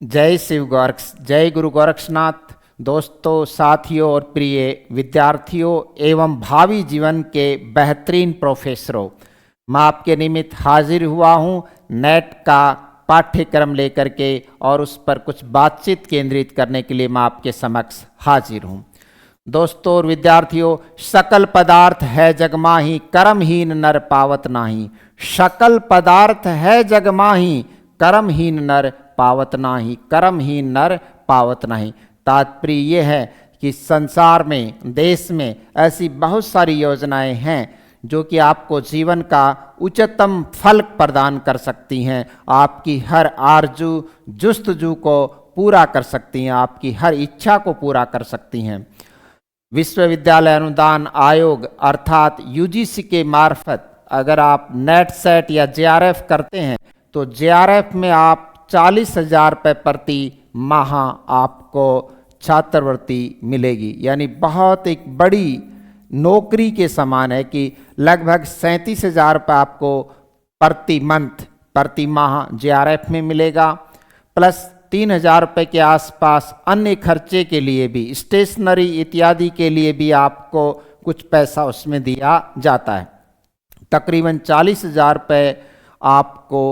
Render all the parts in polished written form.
जय शिव गोरक्ष, जय गुरु गोरक्षनाथ। दोस्तों, साथियों और प्रिय विद्यार्थियों एवं भावी जीवन के बेहतरीन प्रोफेसरों, मैं आपके निमित्त हाजिर हुआ हूँ नेट का पाठ्यक्रम लेकर के और उस पर कुछ बातचीत केंद्रित करने के लिए मैं आपके समक्ष हाजिर हूँ। दोस्तों और विद्यार्थियों, सकल पदार्थ है जग माही, कर्महीन नर पावत नाही। सकल पदार्थ है जग माही, कर्महीन नर पावत नाही। कर्महीन नर पावत नहीं। तात्पर्य ये है कि संसार में, देश में ऐसी बहुत सारी योजनाएं हैं जो कि आपको जीवन का उच्चतम फल प्रदान कर सकती हैं, आपकी हर आरजू जुस्तजू को पूरा कर सकती हैं, आपकी हर इच्छा को पूरा कर सकती हैं। विश्वविद्यालय अनुदान आयोग अर्थात यूजीसी के मार्फत अगर आप नेट सेट या जेआरएफ करते हैं तो जेआरएफ में आप 40,000 रुपये प्रति माह आपको छात्रवृत्ति मिलेगी। यानी बहुत एक बड़ी नौकरी के समान है कि लगभग 37,000 रुपये आपको प्रति मंथ, प्रति माह जेआरएफ में मिलेगा। प्लस 3,000 रुपये के आसपास अन्य खर्चे के लिए भी, स्टेशनरी इत्यादि के लिए भी आपको कुछ पैसा उसमें दिया जाता है। तकरीबन 40,000 रुपये आपको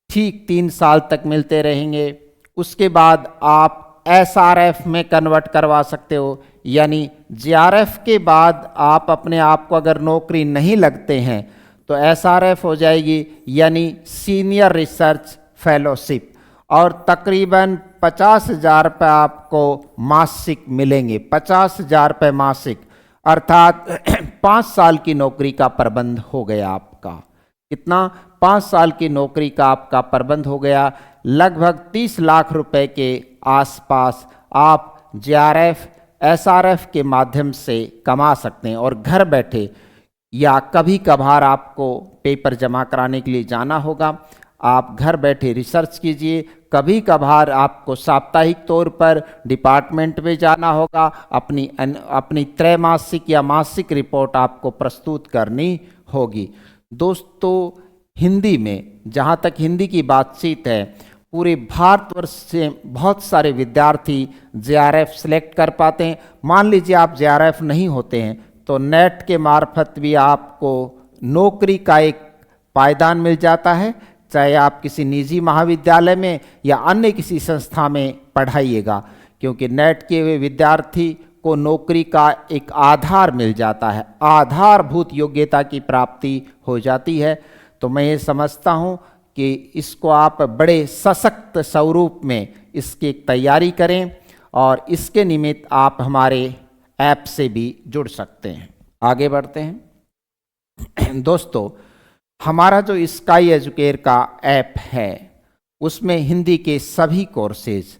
ठीक 3 साल तक मिलते रहेंगे। उसके बाद आप एसआरएफ में कन्वर्ट करवा सकते हो, यानी जेआरएफ के बाद आप अपने आप को अगर नौकरी नहीं लगते हैं तो एसआरएफ हो जाएगी, यानी सीनियर रिसर्च फेलोशिप, और तकरीबन 50,000 रुपये आपको मासिक मिलेंगे। 50,000 रुपये मासिक अर्थात 5 साल की नौकरी का प्रबंध हो गया आपका। कितना? 5 साल की नौकरी का आपका प्रबंध हो गया। लगभग 30 लाख रुपए के आसपास आप जेआरएफ एसआरएफ के माध्यम से कमा सकते हैं, और घर बैठे या कभी कभार आपको पेपर जमा कराने के लिए जाना होगा, आप घर बैठे रिसर्च कीजिए। कभी कभार आपको साप्ताहिक तौर पर डिपार्टमेंट में जाना होगा, अपनी त्रैमासिक या मासिक रिपोर्ट आपको प्रस्तुत करनी होगी। दोस्तों, हिंदी में जहाँ तक हिंदी की बातचीत है, पूरे भारतवर्ष से बहुत सारे विद्यार्थी जेआरएफ सेलेक्ट कर पाते हैं। मान लीजिए आप जेआरएफ नहीं होते हैं तो नेट के मार्फत भी आपको नौकरी का एक पायदान मिल जाता है, चाहे आप किसी निजी महाविद्यालय में या अन्य किसी संस्था में पढ़ाइएगा, क्योंकि नेट के वे विद्यार्थी को नौकरी का एक आधार मिल जाता है, आधारभूत योग्यता की प्राप्ति हो जाती है। तो मैं ये समझता हूँ कि इसको आप बड़े सशक्त स्वरूप में इसकी तैयारी करें, और इसके निमित्त आप हमारे ऐप से भी जुड़ सकते हैं। आगे बढ़ते हैं। दोस्तों, हमारा जो स्काई एजुकेयर का ऐप है उसमें हिंदी के सभी कोर्सेज,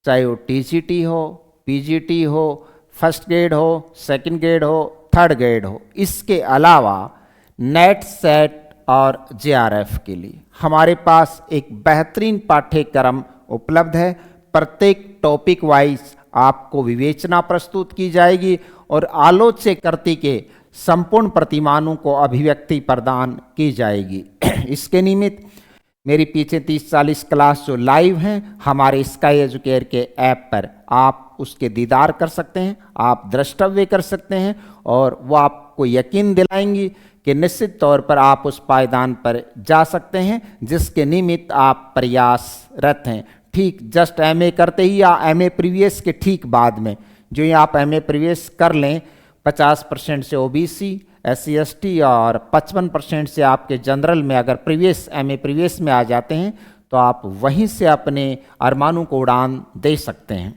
चाहे वो टीजीटी हो, पीजीटी हो, फर्स्ट ग्रेड हो, सेकंड ग्रेड हो, थर्ड ग्रेड हो, इसके अलावा नेट सेट और जेआरएफ के लिए हमारे पास एक बेहतरीन पाठ्यक्रम उपलब्ध है। प्रत्येक टॉपिक वाइज आपको विवेचना प्रस्तुत की जाएगी और आलोच्यकृति के संपूर्ण प्रतिमानों को अभिव्यक्ति प्रदान की जाएगी। इसके निमित्त मेरी पीछे 30-40 क्लास जो लाइव हैं हमारे स्काई एजुकेयर के ऐप पर, आप उसके दीदार कर सकते हैं, आप द्रष्टव्य कर सकते हैं, और वो आपको यकीन दिलाएंगी कि निश्चित तौर पर आप उस पायदान पर जा सकते हैं जिसके निमित्त आप प्रयासरत हैं। ठीक जस्ट एमए करते ही या एमए प्रीवियस के ठीक बाद में, जो ही आप एमए प्रीवियस कर लें, 50% से ओबीसी, SC ST और 55% से आपके जनरल में अगर एमए प्रीवियस में आ जाते हैं तो आप वहीं से अपने अरमानों को उड़ान दे सकते हैं।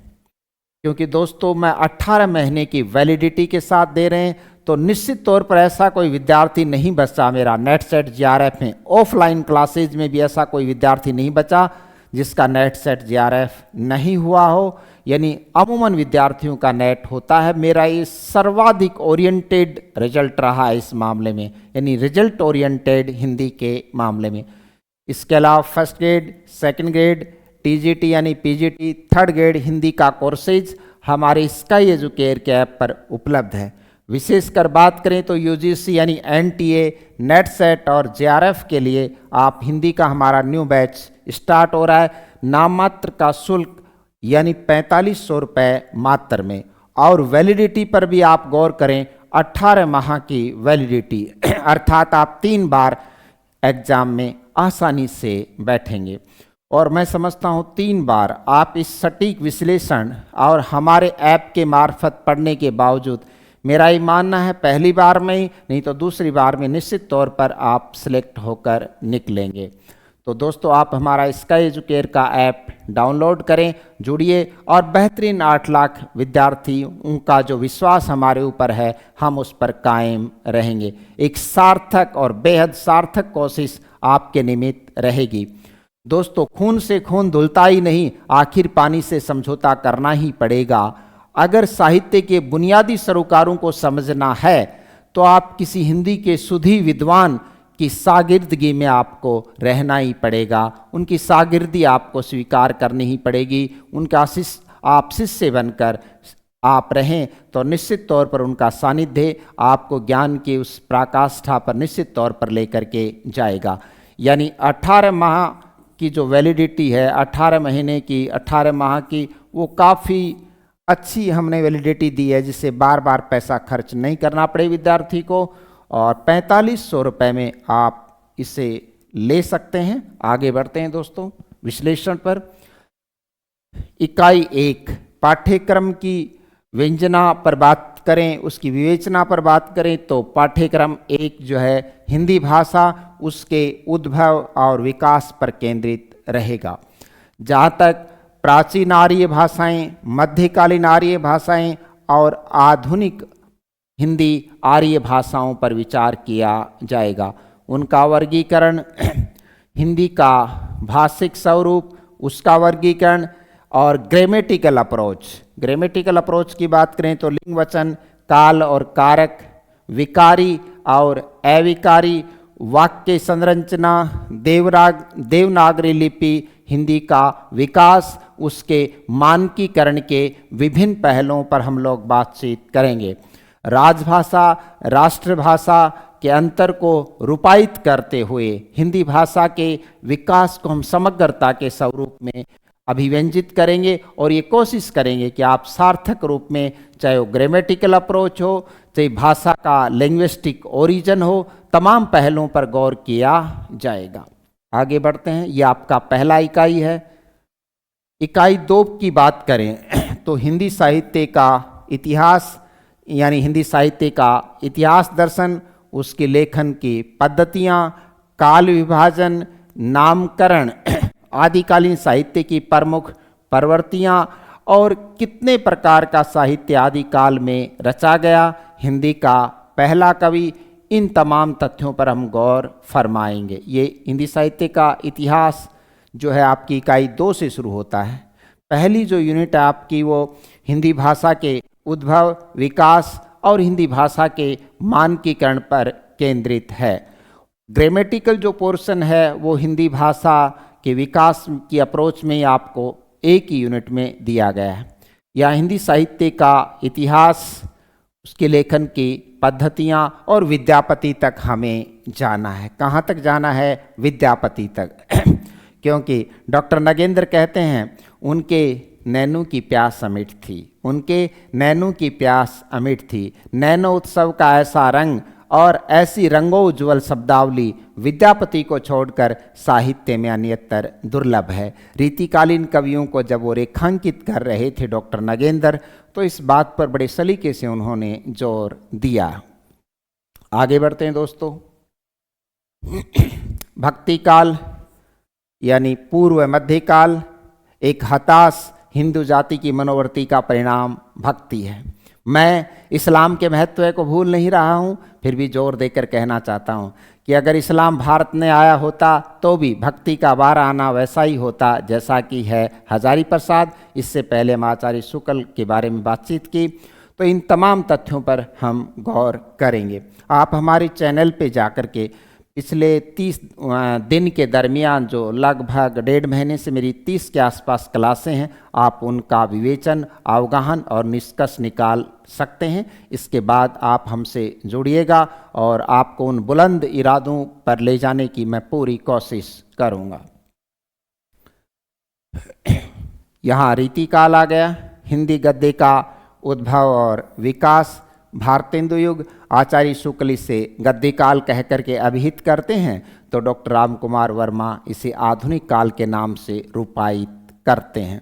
क्योंकि दोस्तों, मैं 18 महीने की वैलिडिटी के साथ दे रहे हैं, तो निश्चित तौर पर ऐसा कोई विद्यार्थी नहीं बचा मेरा नेट सेट जेआरएफ में, ऑफलाइन क्लासेज में भी ऐसा कोई विद्यार्थी नहीं बचा जिसका नेट सेट जेआरएफ नहीं हुआ हो। यानी अमूमन विद्यार्थियों का नेट होता है। मेरा ये सर्वाधिक ओरिएंटेड रिजल्ट रहा है इस मामले में, यानी रिजल्ट ओरिएंटेड हिंदी के मामले में। इसके अलावा first grade, second grade, TGT यानी पीजीटी, थर्ड ग्रेड हिंदी का कोर्सेज हमारे स्काई एजुकेयर के ऐप पर उपलब्ध है। विशेषकर बात करें तो यूजीसी यानी एनटीए, नेट सेट और जेआरएफ के लिए आप हिंदी का हमारा न्यू बैच स्टार्ट हो रहा है। नाममात्र का शुल्क यानी 4500 रुपये मात्र में। और वैलिडिटी पर भी आप गौर करें, 18 माह की वैलिडिटी अर्थात आप 3 बार एग्जाम में आसानी से बैठेंगे। और मैं समझता हूँ 3 बार आप इस सटीक विश्लेषण और हमारे ऐप के मार्फत पढ़ने के बावजूद, मेरा ये मानना है पहली बार में ही नहीं तो दूसरी बार में निश्चित तौर पर आप सिलेक्ट होकर निकलेंगे। तो दोस्तों, आप हमारा स्काई एजुकेयर का ऐप डाउनलोड करें, जुड़िए और बेहतरीन 8 लाख विद्यार्थी, उनका जो विश्वास हमारे ऊपर है, हम उस पर कायम रहेंगे। एक सार्थक और बेहद सार्थक कोशिश आपके निमित्त रहेगी। दोस्तों, खून से खून धुलता ही नहीं, आखिर पानी से समझौता करना ही पड़ेगा। अगर साहित्य के बुनियादी सरोकारों को समझना है तो आप किसी हिंदी के सुधी विद्वान की शागिर्दगी में आपको रहना ही पड़ेगा, उनकी शागिर्दी आपको स्वीकार करनी ही पड़ेगी। उनका आप शिष्य बनकर आप रहें तो निश्चित तौर पर उनका सानिध्य आपको ज्ञान की उस पराकाष्ठा पर निश्चित तौर पर लेकर के जाएगा। यानी 18 माह की जो वैलिडिटी है, 18 महीने की, 18 माह की, वो काफ़ी अच्छी हमने वैलिडिटी दी है, जिससे बार बार पैसा खर्च नहीं करना पड़े विद्यार्थी को। और 4500 रुपये में आप इसे ले सकते हैं। आगे बढ़ते हैं दोस्तों विश्लेषण पर। इकाई 1 पाठ्यक्रम की व्यंजना पर बात करें, उसकी विवेचना पर बात करें तो पाठ्यक्रम 1 जो है हिंदी भाषा, उसके उद्भव और विकास पर केंद्रित रहेगा। जहाँ तक प्राचीन आर्य भाषाएं, मध्यकालीन आर्य भाषाएं और आधुनिक हिंदी आर्य भाषाओं पर विचार किया जाएगा। उनका वर्गीकरण, हिंदी का भाषिक स्वरूप, उसका वर्गीकरण और ग्रामेटिकल अप्रोच की बात करें तो लिंग, वचन, काल और कारक, विकारी और अविकारी, वाक्य संरचना, देवनागरी लिपि, हिंदी का विकास, उसके मानकीकरण के विभिन्न पहलुओं पर हम लोग बातचीत करेंगे। राजभाषा, राष्ट्रभाषा के अंतर को रूपायित करते हुए हिंदी भाषा के विकास को हम समग्रता के स्वरूप में अभिव्यंजित करेंगे और ये कोशिश करेंगे कि आप सार्थक रूप में, चाहे वो ग्रामेटिकल अप्रोच हो, चाहे भाषा का लिंग्विस्टिक ओरिजिन हो, तमाम पहलुओं पर गौर किया जाएगा। आगे बढ़ते हैं। ये आपका पहला इकाई है। इकाई 2 की बात करें तो हिंदी साहित्य का इतिहास, यानी हिंदी साहित्य का इतिहास दर्शन, उसके लेखन की पद्धतियाँ, काल विभाजन, नामकरण, आदिकालीन साहित्य की प्रमुख प्रवृत्तियाँ और कितने प्रकार का साहित्य आदि काल में रचा गया, हिंदी का पहला कवि, इन तमाम तथ्यों पर हम गौर फरमाएंगे। ये हिंदी साहित्य का इतिहास जो है आपकी इकाई 2 से शुरू होता है। पहली जो यूनिट है आपकी वो हिंदी भाषा के उद्भव, विकास और हिंदी भाषा के मानकीकरण पर केंद्रित है। ग्रामेटिकल जो पोर्शन है वो हिंदी भाषा के विकास की अप्रोच में आपको एक ही यूनिट में दिया गया है। या हिंदी साहित्य का इतिहास, उसके लेखन की पद्धतियाँ और विद्यापति तक हमें जाना है। कहाँ तक जाना है? विद्यापति तक क्योंकि डॉक्टर नगेंद्र कहते हैं उनके नैनू की प्यास अमिट थी, उनके नैनू की प्यास अमिट थी। नैनो उत्सव का ऐसा रंग और ऐसी रंगोज्ज्वल शब्दावली विद्यापति को छोड़कर साहित्य में अन्यतर दुर्लभ है। रीतिकालीन कवियों को जब वो रेखांकित कर रहे थे डॉक्टर नगेंद्र, तो इस बात पर बड़े सलीके से उन्होंने जोर दिया। आगे बढ़ते हैं दोस्तों। भक्ति काल यानी पूर्व मध्यकाल एक हताश हिंदू जाति की मनोवृत्ति का परिणाम भक्ति है। मैं इस्लाम के महत्व को भूल नहीं रहा हूँ, फिर भी जोर देकर कहना चाहता हूँ कि अगर इस्लाम भारत में आया होता तो भी भक्ति का बार आना वैसा ही होता जैसा कि है हजारी प्रसाद। इससे पहले हम आचार्य शुक्ल के बारे में बातचीत की, तो इन तमाम तथ्यों पर हम गौर करेंगे। आप हमारे चैनल पे जाकर के पिछले 30 दिन के दरमियान जो लगभग 1.5 महीने से मेरी 30 के आसपास क्लासें हैं, आप उनका विवेचन, अवगाहन और निष्कर्ष निकाल सकते हैं। इसके बाद आप हमसे जुड़िएगा और आपको उन बुलंद इरादों पर ले जाने की मैं पूरी कोशिश करूँगा। यहाँ रीतिकाल आ गया। हिंदी गद्य का उद्भव और विकास, भारतेंदु युग, आचार्य शुक्ल इसे गद्य काल कह करके अभिहित करते हैं, तो डॉक्टर राम कुमार वर्मा इसे आधुनिक काल के नाम से रूपायित करते हैं।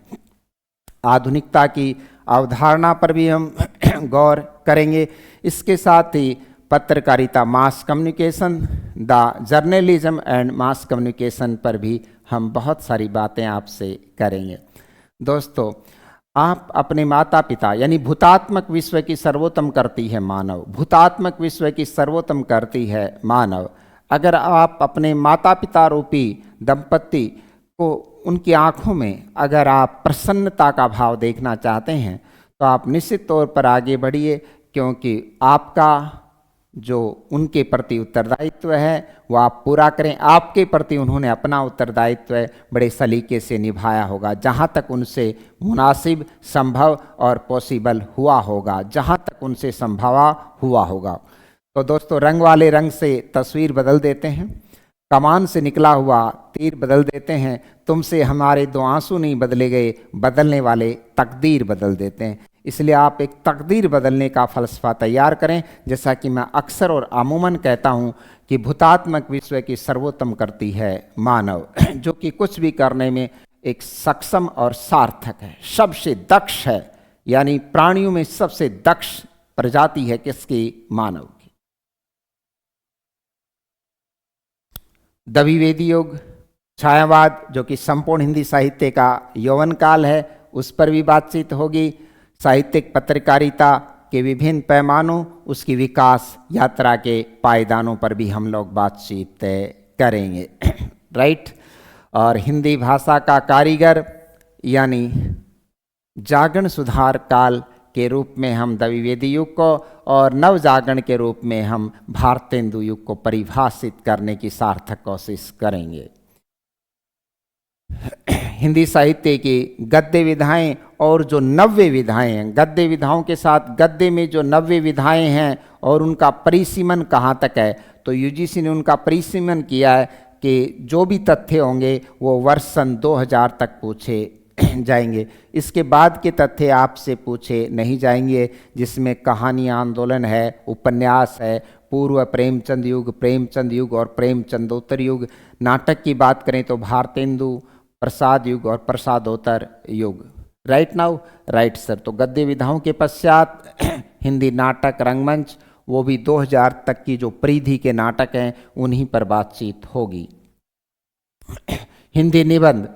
आधुनिकता की अवधारणा पर भी हम गौर करेंगे। इसके साथ ही पत्रकारिता, mass communication, the journalism and mass communication पर भी हम बहुत सारी बातें आपसे करेंगे। दोस्तों, आप अपने माता पिता यानी भूतात्मक विश्व की सर्वोत्तम करती है मानव, भूतात्मक विश्व की सर्वोत्तम करती है मानव। अगर आप अपने माता पिता रूपी दंपत्ति को, उनकी आंखों में अगर आप प्रसन्नता का भाव देखना चाहते हैं तो आप निश्चित तौर पर आगे बढ़िए, क्योंकि आपका जो उनके प्रति उत्तरदायित्व है वो आप पूरा करें। आपके प्रति उन्होंने अपना उत्तरदायित्व बड़े सलीके से निभाया होगा, जहाँ तक उनसे मुनासिब, संभव और पॉसिबल हुआ होगा, जहाँ तक उनसे संभव हुआ होगा। तो दोस्तों, रंग वाले रंग से तस्वीर बदल देते हैं, कमान से निकला हुआ तीर बदल देते हैं। तुमसे हमारे दो आंसू नहीं बदले गए, बदलने वाले तकदीर बदल देते हैं। इसलिए आप एक तकदीर बदलने का फलसफा तैयार करें। जैसा कि मैं अक्सर और अमूमन कहता हूं कि भूतात्मक विश्व की सर्वोत्तम करती है मानव, जो कि कुछ भी करने में एक सक्षम और सार्थक है, सबसे दक्ष है। यानी प्राणियों में सबसे दक्ष प्रजाति है किसकी? मानव की। द्विवेदी युग, छायावाद, जो कि संपूर्ण हिंदी साहित्य का यौवन काल है, उस पर भी बातचीत होगी। साहित्यिक पत्रकारिता के विभिन्न पैमानों, उसकी विकास यात्रा के पायदानों पर भी हम लोग बातचीत करेंगे। राइट। और हिंदी भाषा का कारीगर यानी जागरण सुधार काल के रूप में हम द्विवेदी युग को और नवजागरण के रूप में हम भारतेंदु युग को परिभाषित करने की सार्थक कोशिश करेंगे। हिंदी साहित्य की गद्य विधाएं और जो नव्य विधाएं हैं, गद्य विधाओं के साथ गद्य में जो नव्य विधाएं हैं और उनका परिसीमन कहाँ तक है, तो यूजीसी ने उनका परिसीमन किया है कि जो भी तथ्य होंगे वो वर्ष सन 2000 तक पूछे जाएंगे। इसके बाद के तथ्य आपसे पूछे नहीं जाएंगे, जिसमें कहानी आंदोलन है, उपन्यास है, पूर्व प्रेमचंद युग और प्रेमचंदोत्तर युग। नाटक की बात करें तो भारतेंदु प्रसाद युग और प्रसादोत्तर युग। Right now? Right sir. तो गद्य विधाओं के पश्चात हिंदी नाटक, रंगमंच, वो भी 2000 तक की जो परिधि के नाटक हैं उन्हीं पर बातचीत होगी। हिंदी निबंध,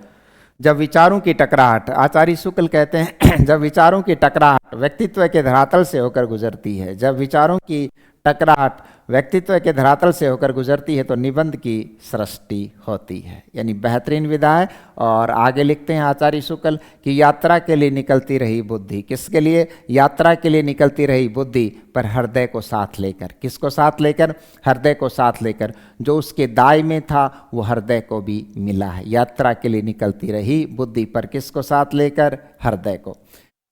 जब विचारों की टकराहट, आचार्य शुक्ल कहते हैं जब विचारों की टकराहट व्यक्तित्व के धरातल से होकर गुजरती है, जब विचारों की टकराहट व्यक्तित्व के धरातल से होकर गुजरती है तो निबंध की सृष्टि होती है। यानी बेहतरीन विधा है। और आगे लिखते हैं आचार्य शुक्ल कि यात्रा के लिए निकलती रही बुद्धि। किसके लिए? यात्रा के लिए निकलती रही बुद्धि, पर हृदय को साथ लेकर। किसको साथ लेकर? हृदय को साथ लेकर। जो उसके दाय में था वो हृदय को भी मिला है। यात्रा के लिए निकलती रही बुद्धि, पर किसको साथ लेकर? हृदय को।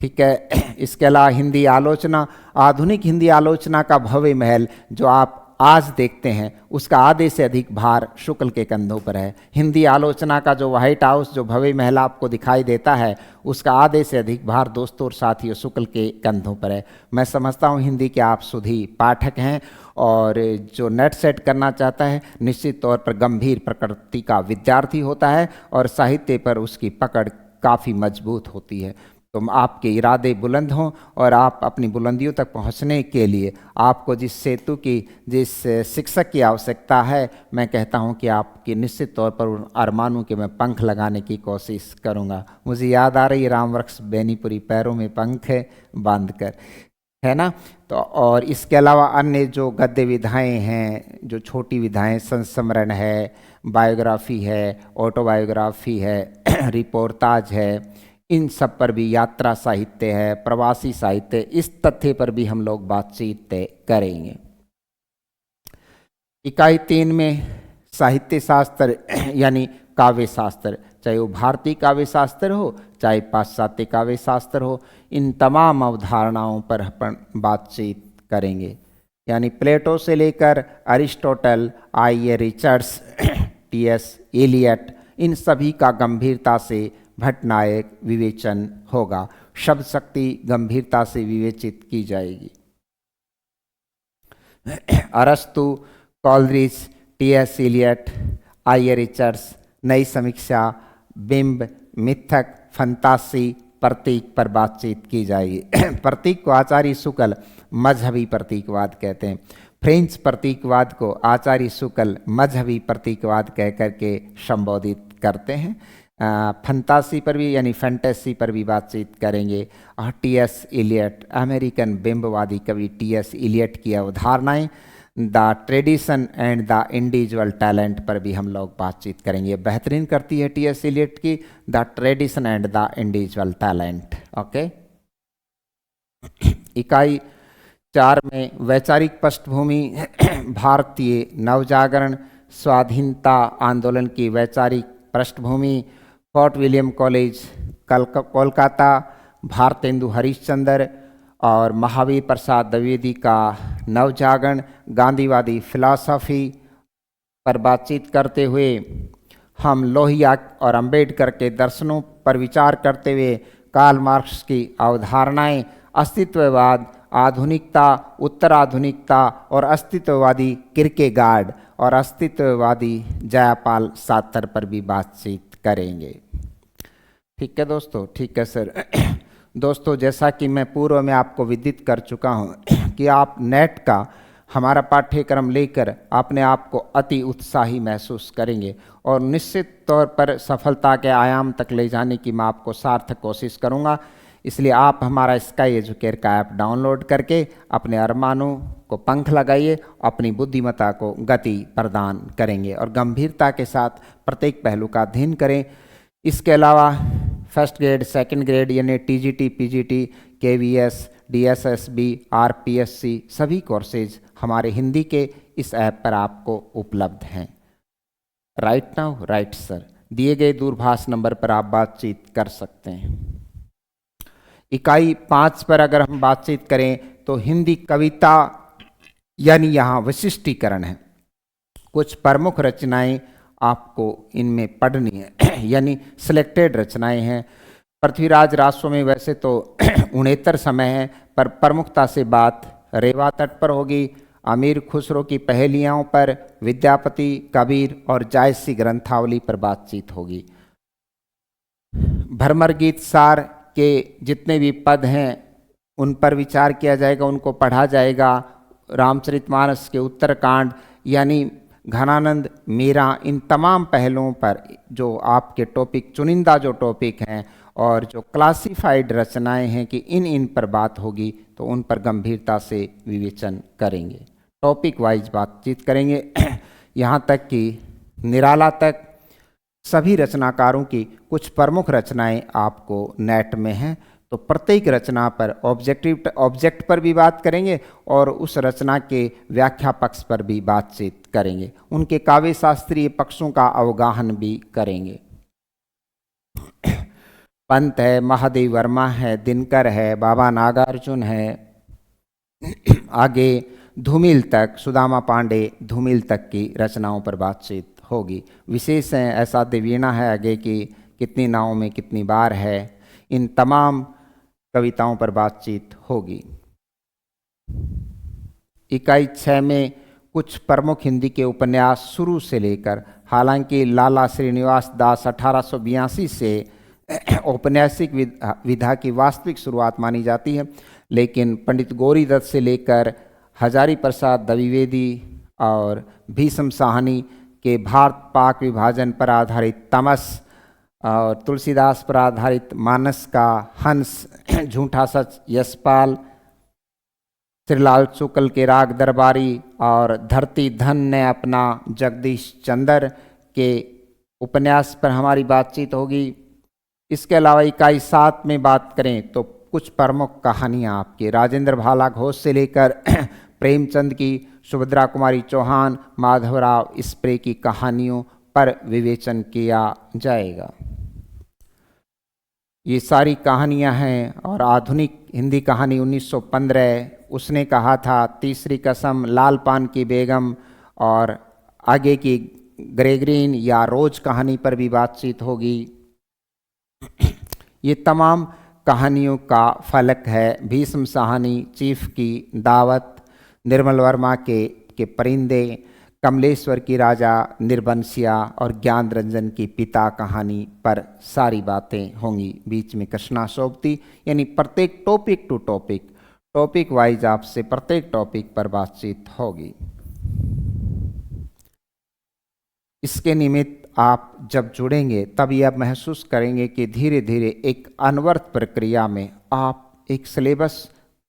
ठीक है। इसके अलावा हिंदी आलोचना, आधुनिक हिंदी आलोचना का भव्य महल जो आप आज देखते हैं, उसका आधे से अधिक भार शुक्ल के कंधों पर है। हिंदी आलोचना का जो व्हाइट हाउस, जो भव्य महल आपको दिखाई देता है, उसका आधे से अधिक भार दोस्तों और साथियों शुक्ल के कंधों पर है। मैं समझता हूँ हिंदी के आप सुधी पाठक हैं और जो नेट सेट करना चाहता है निश्चित तौर पर गंभीर प्रकृति का विद्यार्थी होता है और साहित्य पर उसकी पकड़ काफ़ी मजबूत होती है। तो आपके इरादे बुलंद हों और आप अपनी बुलंदियों तक पहुंचने के लिए आपको जिस सेतु की, जिस शिक्षक की आवश्यकता है, मैं कहता हूं कि आपकी निश्चित तौर पर उन अरमानों के मैं पंख लगाने की कोशिश करूंगा। मुझे याद आ रही राम वृक्ष बेनीपुरी, पैरों में पंख है बांध कर, है ना। तो और इसके अलावा अन्य जो गद्य विधाएँ हैं, जो छोटी विधाएँ, संस्मरण है, बायोग्राफी है, ऑटोबायोग्राफी है, रिपोर्टाज है, इन सब पर भी, यात्रा साहित्य है, प्रवासी साहित्य, इस तथ्य पर भी हम लोग बातचीत करेंगे। इकाई 3 में साहित्य शास्त्र यानी काव्य शास्त्र, चाहे वो भारतीय काव्य शास्त्र हो चाहे पाश्चात्य काव्य शास्त्र हो, इन तमाम अवधारणाओं पर अपन बातचीत करेंगे। यानी प्लेटो से लेकर Aristotle, I A Richards, T S Eliot, इन सभी का गंभीरता से भट्टनायक विवेचन होगा। शब्द शक्ति गंभीरता से विवेचित की जाएगी। अरस्तु, कॉलरिज, टी.एस. इलियट, आई. रिचर्ड्स, नई समीक्षा, बिंब, मिथक, फंतासी, प्रतीक पर बातचीत की जाएगी। प्रतीक को आचार्य शुक्ल मजहबी प्रतीकवाद कहते हैं। फ्रेंच प्रतीकवाद को आचार्य शुक्ल मजहबी प्रतीकवाद कह करके संबोधित करते हैं। फंतासी पर भी यानी फैंटेसी पर भी बातचीत करेंगे। और टी.एस. इलियट, अमेरिकन बिंबवादी कवि टी.एस. इलियट की अवधारणाएं, the tradition and the individual talent पर भी हम लोग बातचीत करेंगे। बेहतरीन करती है टी.एस. इलियट की the tradition and the individual talent. Okay. इकाई 4 में वैचारिक पृष्ठभूमि, भारतीय नवजागरण, स्वाधीनता आंदोलन की वैचारिक पृष्ठभूमि, fort William college Kolkata, Bharatendu Harishchandra और महावीर प्रसाद द्विवेदी का नवजागरण, गांधीवादी फिलॉसफी पर बातचीत करते हुए हम लोहिया और अंबेडकर के दर्शनों पर विचार करते हुए कार्ल मार्क्स की अवधारणाएं, अस्तित्ववाद, आधुनिकता, उत्तराधुनिकता और अस्तित्ववादी किरकेगार्ड और अस्तित्ववादी जयापाल सातर पर भी बातचीत करेंगे। ठीक है दोस्तों, ठीक है सर। दोस्तों, जैसा कि मैं पूर्व में आपको विदित कर चुका हूं कि आप नेट का हमारा पाठ्यक्रम लेकर अपने आप को अति उत्साही महसूस करेंगे और निश्चित तौर पर सफलता के आयाम तक ले जाने की मैं आपको सार्थक कोशिश करूंगा। इसलिए आप हमारा स्काई एजुकेयर का ऐप डाउनलोड करके अपने अरमानों को पंख लगाइए, अपनी बुद्धिमत्ता को गति प्रदान करेंगे और गंभीरता के साथ प्रत्येक पहलू का अध्ययन करें। इसके अलावा फर्स्ट ग्रेड, सेकंड ग्रेड यानी TGT, PGT, KVS, DSSB, RPSC सभी कोर्सेज हमारे हिंदी के इस ऐप पर आपको उपलब्ध हैं। राइट नाउ, राइट सर, दिए गए दूरभाष नंबर पर आप बातचीत कर सकते हैं। इकाई 5 पर अगर हम बातचीत करें तो हिंदी कविता यानी यहाँ विशिष्टीकरण है। कुछ प्रमुख रचनाएं आपको इनमें पढ़नी है यानी सिलेक्टेड रचनाएं हैं। पृथ्वीराज रासो में वैसे तो 69 समय है, पर प्रमुखता से बात रेवा तट पर होगी, अमीर खुसरो की पहेलियों पर, विद्यापति, कबीर और जायसी ग्रंथावली पर बातचीत होगी। भ्रमर गीत सार के जितने भी पद हैं उन पर विचार किया जाएगा, उनको पढ़ा जाएगा। रामचरितमानस के उत्तरकांड यानी घनानंद, मीरा, इन तमाम पहलुओं पर जो आपके टॉपिक, चुनिंदा जो टॉपिक हैं और जो क्लासिफाइड रचनाएं हैं कि इन पर बात होगी, तो उन पर गंभीरता से विवेचन करेंगे। टॉपिक वाइज बातचीत करेंगे। यहाँ तक कि निराला तक सभी रचनाकारों की कुछ प्रमुख रचनाएं आपको नेट में हैं, तो प्रत्येक रचना पर ऑब्जेक्ट पर भी बात करेंगे और उस रचना के व्याख्या पक्ष पर भी बातचीत करेंगे, उनके काव्य शास्त्रीय पक्षों का अवगाहन भी करेंगे। पंत है, महादेव वर्मा है, दिनकर है, बाबा नागार्जुन है, आगे धूमिल तक, सुदामा पांडे, धूमिल तक की रचनाओं पर बातचीत होगी। विशेष है ऐसा देवीणा है आगे की कितनी नावों में कितनी बार है, इन तमाम कविताओं पर बातचीत होगी। इकाई 6 में कुछ प्रमुख हिंदी के उपन्यास शुरू से लेकर, हालांकि लाला श्रीनिवास दास 1882 से औपन्यासिक विधा की वास्तविक शुरुआत मानी जाती है, लेकिन पंडित गौरीदत्त से लेकर हजारी प्रसाद द्विवेदी और भीष्म साहनी के भारत पाक विभाजन पर आधारित तमस और तुलसीदास पर आधारित मानस का हंस, झूठा सच यशपाल, श्रीलाल शुक्ल के राग दरबारी और धरती धन ने अपना जगदीश चंद्र के उपन्यास पर हमारी बातचीत होगी। इसके अलावा इकाई 7 में बात करें तो कुछ प्रमुख कहानियाँ आपकी राजेंद्र भाला घोष से लेकर प्रेमचंद की, सुभद्रा कुमारी चौहान, माधवराव स्प्रे की कहानियों पर विवेचन किया जाएगा। ये सारी कहानियां हैं। और आधुनिक हिंदी कहानी 1915, उसने कहा था, तीसरी कसम, लाल पान की बेगम और आगे की ग्रेगरीन या रोज कहानी पर भी बातचीत होगी। ये तमाम कहानियों का फलक है भीष्म साहनी, चीफ की दावत, निर्मल वर्मा के परिंदे, कमलेश्वर की राजा निर्बंसिया और ज्ञान रंजन की पिता कहानी पर सारी बातें होंगी। बीच में कृष्णाशोक्ति, यानी प्रत्येक टॉपिक टू टॉपिक वाइज आपसे प्रत्येक टॉपिक पर बातचीत होगी। इसके निमित्त आप जब जुड़ेंगे तभी आप महसूस करेंगे कि धीरे धीरे एक अनवर्त प्रक्रिया में आप एक सिलेबस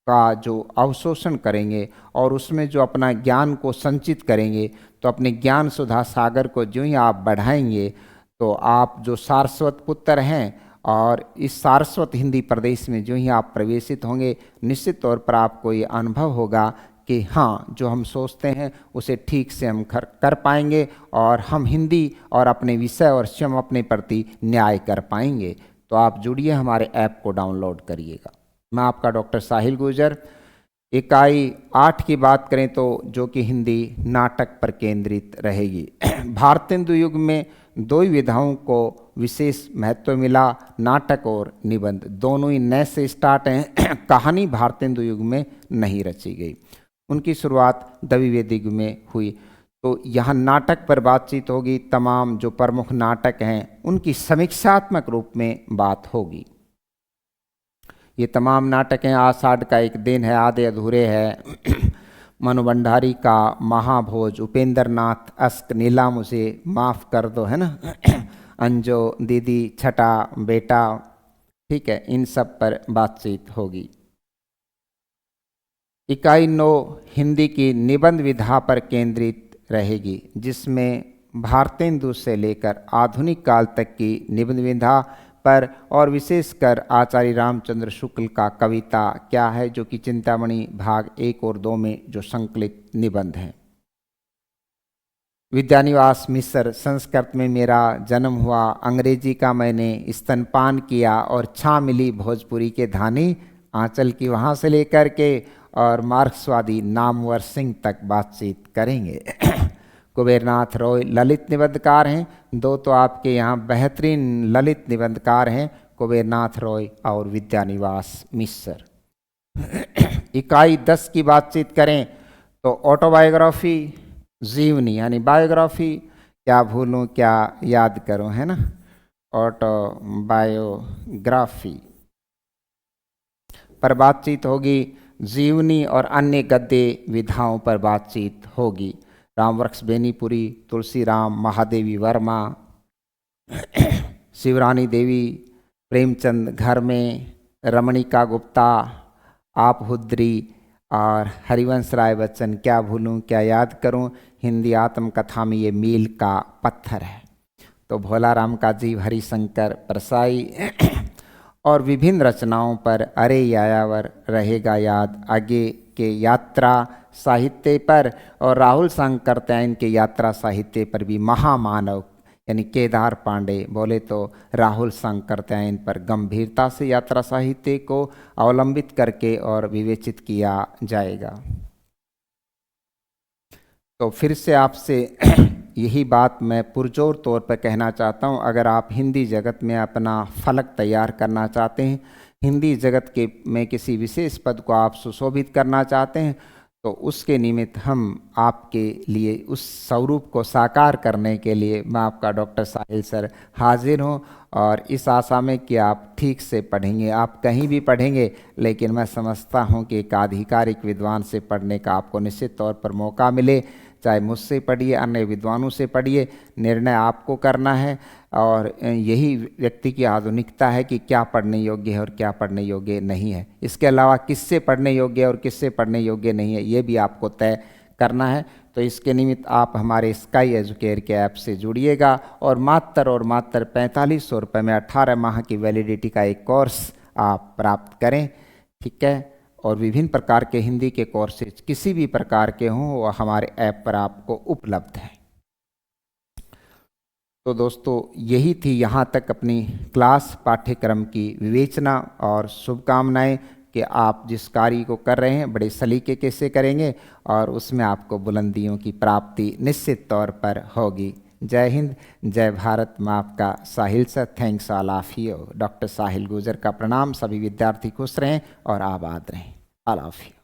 का जो अवशोषण करेंगे और उसमें जो अपना ज्ञान को संचित करेंगे, तो अपने ज्ञान सुधा सागर को जो ही आप बढ़ाएंगे तो आप जो सारस्वत पुत्र हैं और इस सारस्वत हिंदी प्रदेश में जो ही आप प्रवेशित होंगे, निश्चित तौर पर आपको ये अनुभव होगा कि हाँ, जो हम सोचते हैं उसे ठीक से हम कर पाएंगे और हम हिंदी और अपने विषय और स्वयं अपने प्रति न्याय कर पाएंगे। तो आप जुड़िए, हमारे ऐप को डाउनलोड करिएगा। मैं आपका डॉक्टर साहिल गुर्जर। इकाई 8 की बात करें तो जो कि हिंदी नाटक पर केंद्रित रहेगी। भारतेंदु युग में दो ही विधाओं को विशेष महत्व मिला, नाटक और निबंध। दोनों ही नए से स्टार्ट हैं। कहानी भारतेंदु युग में नहीं रची गई, उनकी शुरुआत द्विवेदी युग में हुई। तो यहाँ नाटक पर बातचीत होगी, तमाम जो प्रमुख नाटक हैं उनकी समीक्षात्मक रूप में बात होगी। ये तमाम नाटक हैं। आषाढ़ का एक दिन है, आधे अधूरे है, मनु भंडारी का महाभोज, उपेंद्र नाथ अस्क, नीला मुझे माफ़ कर दो, है ना, अंजो, दीदी, छठा बेटा, ठीक है, इन सब पर बातचीत होगी। इकाई 9 हिंदी की निबंध विधा पर केंद्रित रहेगी, जिसमें भारतेंदु से लेकर आधुनिक काल तक की निबंध विधा पर और विशेषकर आचार्य रामचंद्र शुक्ल का कविता क्या है, जो कि चिंतामणि भाग 1 और 2 में जो संकलित निबंध हैं। विद्यानिवास मिस्र, संस्कृत में मेरा जन्म हुआ, अंग्रेजी का मैंने स्तनपान किया और छा मिली भोजपुरी के धानी आंचल की, वहाँ से लेकर के और मार्क्सवादी नामवर सिंह तक बातचीत करेंगे। कुबेरनाथ रॉय ललित निबंधकार हैं। 2 तो आपके यहाँ बेहतरीन ललित निबंधकार हैं, कुबेरनाथ रॉय और विद्यानिवास मिस्र। इकाई 10 की बातचीत करें तो ऑटोबायोग्राफी, जीवनी यानी बायोग्राफी, क्या भूलूं क्या याद करूं, है ना, ऑटोबायोग्राफी पर बातचीत होगी। जीवनी और अन्य गद्य विधाओं पर बातचीत होगी। रामवृक्ष बेनीपुरी, तुलसीराम महादेवी वर्मा, शिवरानी देवी, प्रेमचंद घर में, रमणिका गुप्ता, आप हुद्री और हरिवंश राय बच्चन, क्या भूलूं क्या याद करूं, हिंदी आत्मकथा में ये मील का पत्थर है। तो भोला राम का जीव, हरिशंकर परसाई और विभिन्न रचनाओं पर अरे यायावर रहेगा याद, आगे के यात्रा साहित्य पर और राहुल शंकरत्यायन के यात्रा साहित्य पर भी महामानव यानी केदार पांडे बोले तो राहुल शंकरत्यायन पर गंभीरता से यात्रा साहित्य को अवलंबित करके और विवेचित किया जाएगा। तो फिर से आपसे यही बात मैं पुरजोर तौर पर कहना चाहता हूँ, अगर आप हिंदी जगत में अपना फलक तैयार करना चाहते हैं, हिंदी जगत के में किसी विशेष पद को आप सुशोभित करना चाहते हैं, तो उसके निमित्त हम आपके लिए उस स्वरूप को साकार करने के लिए मैं आपका डॉक्टर साहिल सर हाजिर हूँ, और इस आशा में कि आप ठीक से पढ़ेंगे। आप कहीं भी पढ़ेंगे, लेकिन मैं समझता हूँ कि एक आधिकारिक विद्वान से पढ़ने का आपको निश्चित तौर पर मौका मिले। चाहे मुझसे पढ़िए, अन्य विद्वानों से पढ़िए, निर्णय आपको करना है। और यही व्यक्ति की आधुनिकता है कि क्या पढ़ने योग्य है और क्या पढ़ने योग्य नहीं है। इसके अलावा किससे पढ़ने योग्य है और किससे पढ़ने योग्य नहीं है, ये भी आपको तय करना है। तो इसके निमित्त आप हमारे स्काई एजुकेयर के ऐप से जुड़िएगा और मात्र 4500 रुपये में 18 माह की वैलिडिटी का एक कोर्स आप प्राप्त करें, ठीक है। और विभिन्न प्रकार के हिंदी के कोर्सेज किसी भी प्रकार के हों, वो हमारे ऐप पर आपको उपलब्ध है। तो दोस्तों, यही थी यहाँ तक अपनी क्लास पाठ्यक्रम की विवेचना और शुभकामनाएं कि आप जिस कार्य को कर रहे हैं बड़े सलीके से करेंगे और उसमें आपको बुलंदियों की प्राप्ति निश्चित तौर पर होगी। जय हिंद, जय भारत। मैं आपका Sahil sir, thanks all of you. Doctor Sahil Gujar का प्रणाम। सभी विद्यार्थी खुश रहें और आबाद रहें। All of you.